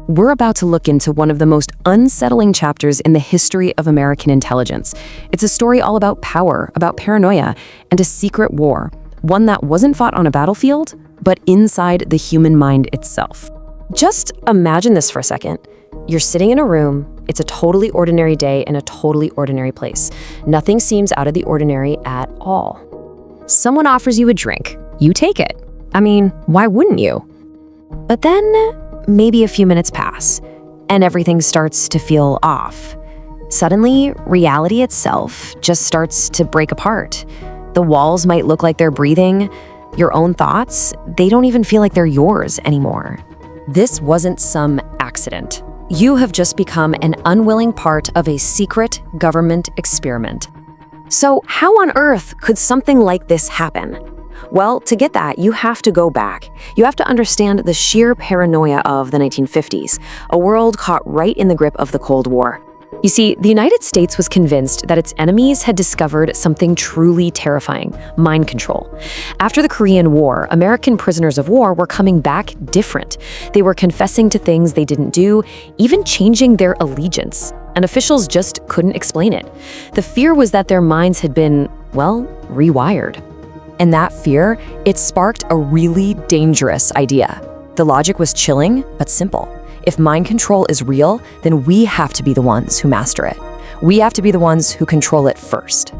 We're about to look into one of the most unsettling chapters in the history of American intelligence. It's a story all about power, about paranoia, and a secret war. One that wasn't fought on a battlefield, but inside the human mind itself. Just imagine this for a second. You're sitting in a room, it's a totally ordinary day in a totally ordinary place. Nothing seems out of the ordinary at all. Someone offers you a drink. You take it. I mean, why wouldn't you? But then, maybe a few minutes pass, and everything starts to feel off. Suddenly, reality itself just starts to break apart. The walls might look like they're breathing. Your own thoughts, they don't even feel like they're yours anymore. This wasn't some accident. You have just become an unwilling part of a secret government experiment. So how on earth could something like this happen? Well, to get that, you have to go back. You have to understand the sheer paranoia of the 1950s, a world caught right in the grip of the Cold War. You see, the United States was convinced that its enemies had discovered something truly terrifying: mind control. After the Korean War, American prisoners of war were coming back different. They were confessing to things they didn't do, even changing their allegiance, and officials just couldn't explain it. The fear was that their minds had been, well, rewired. And that fear, it sparked a really dangerous idea. The logic was chilling, but simple. If mind control is real, then we have to be the ones who master it. We have to be the ones who control it first.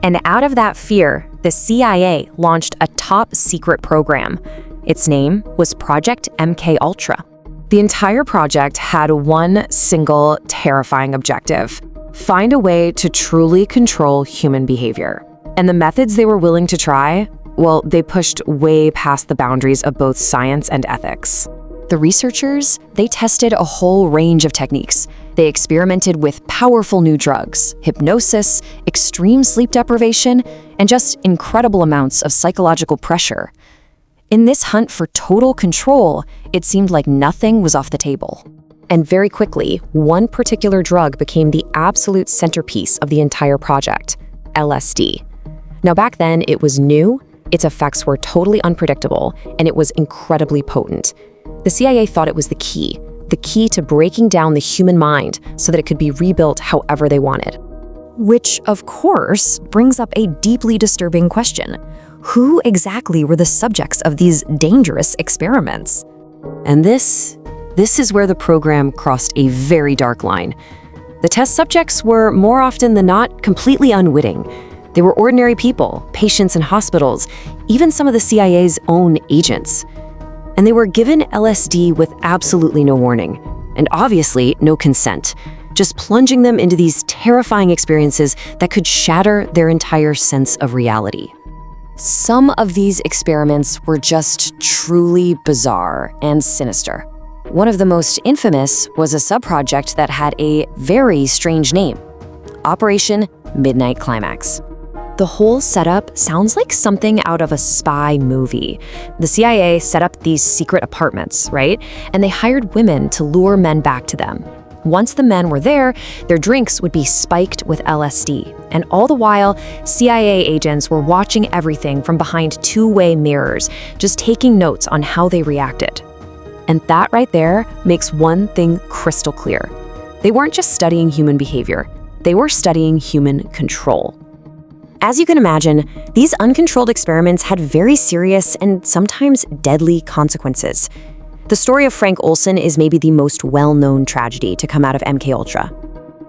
And out of that fear, the CIA launched a top secret program. Its name was Project MKUltra. The entire project had one single terrifying objective: find a way to truly control human behavior. And the methods they were willing to try, well, they pushed way past the boundaries of both science and ethics. The researchers, they tested a whole range of techniques. They experimented with powerful new drugs, hypnosis, extreme sleep deprivation, and just incredible amounts of psychological pressure. In this hunt for total control, it seemed like nothing was off the table. And very quickly, one particular drug became the absolute centerpiece of the entire project: LSD. Now back then, it was new, its effects were totally unpredictable, and it was incredibly potent. The CIA thought it was the key to breaking down the human mind so that it could be rebuilt however they wanted. Which, of course, brings up a deeply disturbing question. Who exactly were the subjects of these dangerous experiments? And this is where the program crossed a very dark line. The test subjects were more often than not completely unwitting. They were ordinary people, patients in hospitals, even some of the CIA's own agents. And they were given LSD with absolutely no warning, and obviously no consent, just plunging them into these terrifying experiences that could shatter their entire sense of reality. Some of these experiments were just truly bizarre and sinister. One of the most infamous was a subproject that had a very strange name: Operation Midnight Climax. The whole setup sounds like something out of a spy movie. The CIA set up these secret apartments, right? And they hired women to lure men back to them. Once the men were there, their drinks would be spiked with LSD. And all the while, CIA agents were watching everything from behind two-way mirrors, just taking notes on how they reacted. And that right there makes one thing crystal clear. They weren't just studying human behavior, they were studying human control. As you can imagine, these uncontrolled experiments had very serious and sometimes deadly consequences. The story of Frank Olson is maybe the most well-known tragedy to come out of MKUltra.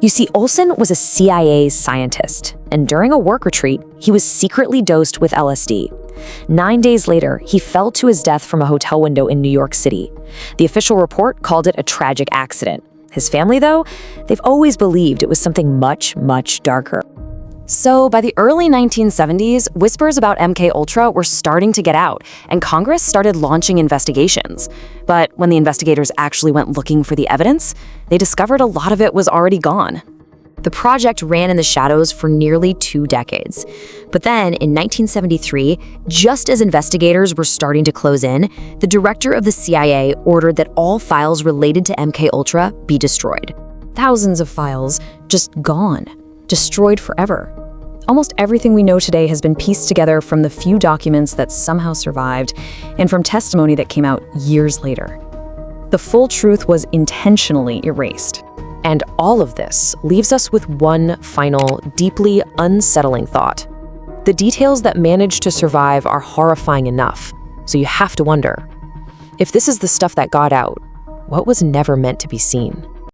You see, Olson was a CIA scientist, and during a work retreat, he was secretly dosed with LSD. 9 days later, he fell to his death from a hotel window in New York City. The official report called it a tragic accident. His family, though, they've always believed it was something much, much darker. So by the early 1970s, whispers about MKUltra were starting to get out, and Congress started launching investigations. But when the investigators actually went looking for the evidence, they discovered a lot of it was already gone. The project ran in the shadows for nearly 2 decades. But then, in 1973, just as investigators were starting to close in, the director of the CIA ordered that all files related to MKUltra be destroyed. Thousands of files just gone. Destroyed forever. Almost everything we know today has been pieced together from the few documents that somehow survived and from testimony that came out years later. The full truth was intentionally erased. And all of this leaves us with one final, deeply unsettling thought. The details that managed to survive are horrifying enough, so you have to wonder, if this is the stuff that got out, what was never meant to be seen?